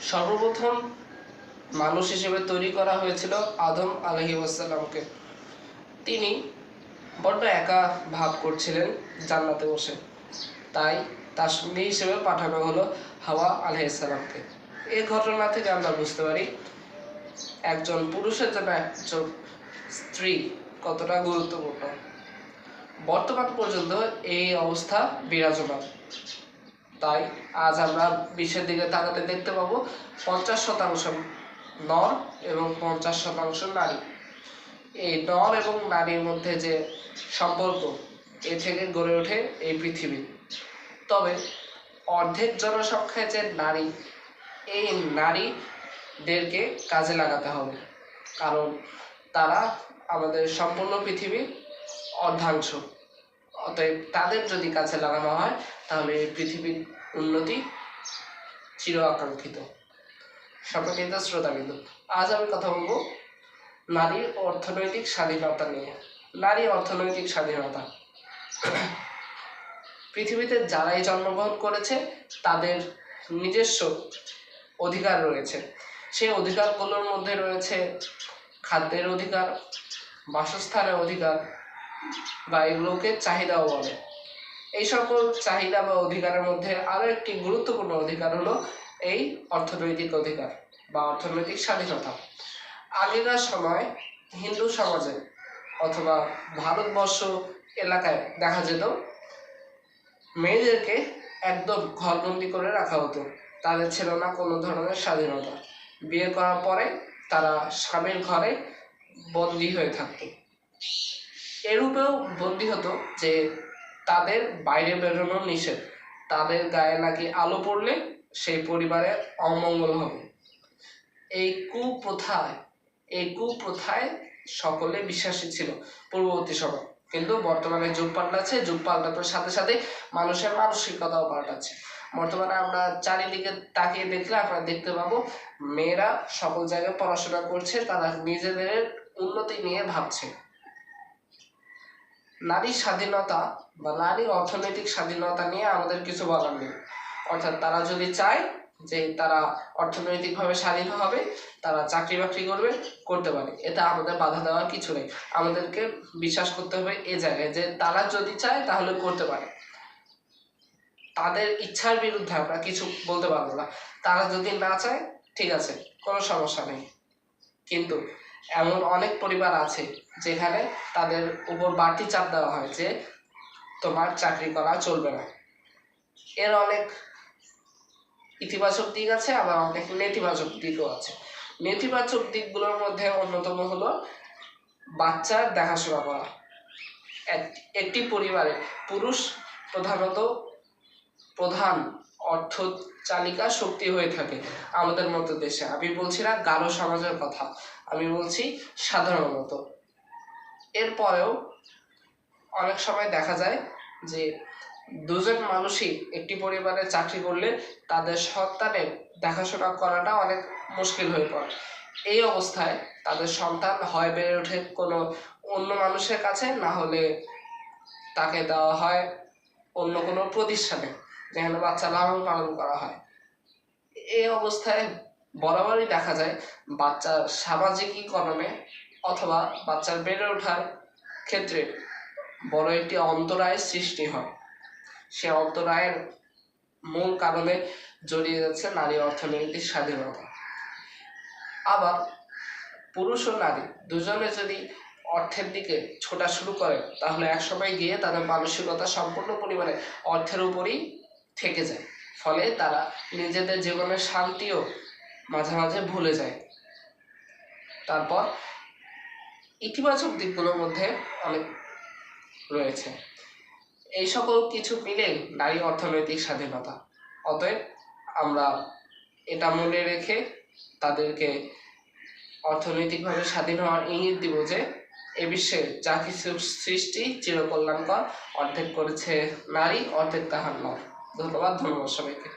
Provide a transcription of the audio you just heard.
সর্বপ্রথম মানুষ হিসেবে তৈরি করা হয়েছিল আদম আলাইহিসসালামকে। তিনি বড্ড একা ভাব করছিলেন জান্নাতে বসে, তাই তার সঙ্গী হিসেবে পাঠানো হলো হাওয়া আলাইহিসসালামকে। এই ঘটনা থেকে আমরা বুঝতে পারি একজন পুরুষের জন্য একজন স্ত্রী কতটা গুরুত্বপূর্ণ। বর্তমান পর্যন্ত এই অবস্থা বিরাজমান। তাই আজ আমরা বিশ্বের দিকে তাকাতে দেখতে পাবো 50% নর এবং 50% নারী। এই নর এবং নারীর মধ্যে যে সম্পর্ক, এ থেকে গড়ে ওঠে এই পৃথিবী। তবে অর্ধেক জনসংখ্যায় যে নারী, এই নারীদেরকে কাজে লাগাতে হবে, কারণ তারা আমাদের সম্পূর্ণ পৃথিবীর অর্ধাংশ। অতএব তাদের যদি কাজে লাগানো হয় তাহলে এই পৃথিবীর উন্নতি চির আকাঙ্ক্ষিত। সম্মানিত শ্রোতাবৃন্দ, আজ আমি কথা বলবো নারীর অর্থনৈতিক স্বাধীনতা নিয়ে। নারী অর্থনৈতিক স্বাধীনতা। পৃথিবীতে যারাই জন্মগ্রহণ করেছে তাদের নিজস্ব অধিকার রয়েছে। সেই অধিকারগুলোর মধ্যে রয়েছে খাদ্যের অধিকার, বাসস্থানের অধিকার, বা এগুলোকে চাহিদাও বলে। এই সকল চাহিদা বা অধিকারের মধ্যে আরও একটি গুরুত্বপূর্ণ অধিকার হলো এই অর্থনৈতিক অধিকার বা অর্থনৈতিক স্বাধীনতা। আগেকার সময় হিন্দু সমাজে অথবা ভারতবর্ষ এলাকায় দেখা যেত মেয়েদেরকে একদম ঘরবন্দি করে রাখা হতো। তাদের ছিল না কোনো ধরনের স্বাধীনতা। বিয়ে করার পরে তারা স্বামীর ঘরে বন্দী হয়ে থাকত। এরূপেও বন্দী হতো যে তাদের বাইরে বেরোনো নিষেধ, তাদের গায়ে নাকি আলো পড়লে সেই পরিবারে অমঙ্গল হবে। এই কুপ্রথায় সকলে বিশ্বাসী ছিল পূর্ববর্তী সময়। কিন্তু বর্তমানে যুগ পাল্টাচ্ছে, যুগ পাল্টানোর সাথে সাথে মানুষের মানসিকতাও পাল্টাচ্ছে। বর্তমানে আমরা চারিদিকে তাকিয়ে দেখলে আমরা দেখতে পাবো মেয়েরা সকল জায়গায় পড়াশোনা করছে, তারা নিজেদের উন্নতি নিয়ে ভাবছে। নারীর স্বাধীনতা বা নারীর অর্থনৈতিক স্বাধীনতা নিয়ে আমাদের কিছু বলার নেই। অর্থাৎ তারা যদি চায় যে তারা অর্থনৈতিকভাবে স্বাধীন হবে, তারা চাকরি বাকরি করতে পারে, এতে আমাদের বাধা দেওয়ার কিছু নেই। আমাদেরকে বিশ্বাস করতে হবে এই জায়গায় যে তারা যদি চায় তাহলে করতে পারে। তাদের ইচ্ছার বিরুদ্ধে আমরা কিছু বলতে পারবো না। তারা যদি না চায় ঠিক আছে, কোনো সমস্যা নেই। কিন্তু এমন অনেক পরিবার আছে যেখানে তাদের উপর বাড়তি চাপ দেওয়া হয় যে তোমার চাকরি করা চলবে না। এর অনেক ইতিবাচক দিক আছে, আবার অনেক নেতিবাচক দিকও আছে। নেতিবাচক দিকগুলোর মধ্যে অন্যতম হলো বাচ্চার দেখাশোনা করা। একটি পরিবারে পুরুষ প্রধান অর্থ চালিকা শক্তি হয়ে থাকে আমাদের মতো দেশে। আমি বলছি না গারো সমাজের কথা, আমি বলছি সাধারণত। এরপরেও অনেক সময় দেখা যায় যে দুজন মানুষই একটি পরিবারে চাকরি করলে তাদের সন্তানের দেখাশোনা করাটা অনেক মুশকিল হয়ে পড়ে। এই অবস্থায় তাদের সন্তান হয় বেড়ে ওঠে কোনো অন্য মানুষের কাছে, না হলে তাকে দেওয়া হয় অন্য কোনো প্রতিষ্ঠানে যেখানে বাচ্চা লালন পালন করা হয়। এই অবস্থায় বরাবরই দেখা যায় বাচ্চার সামাজিকীকরণে অথবা বাচ্চার বেড়ে ওঠার ক্ষেত্রে বড় একটি অন্তরায় সৃষ্টি হয়। সে অন্তরায়ের মূল কারণে জড়িয়ে যাচ্ছে নারী অর্থনৈতিক স্বাধীনতা। আবার পুরুষ ও নারী দুজনে যদি অর্থের দিকে ছোটা শুরু করে তাহলে একসময় গিয়ে তাদের মানসিকতা সম্পূর্ণ পরিমাণে অর্থের উপরই থেকে যায়। ফলে তারা নিজেদের জীবনের শান্তিও মাঝে মাঝে ভুলে যায়। তারপর ইতিবাচক দিকগুলোর মধ্যে অনেক রয়েছে। এই সকল কিছু মিলে নারী অর্থনৈতিক স্বাধীনতা। অতএব আমরা এটা মনে রেখে তাদেরকে অর্থনৈতিকভাবে স্বাধীন হওয়ার ইঙ্গিত দিব যে এ বিশ্বে যা কিছু সৃষ্টি চিরকল্যাণকর, অর্ধেক করেছে নারী, অর্ধেক তাহার নর। ধন্যবাদ সবাইকে।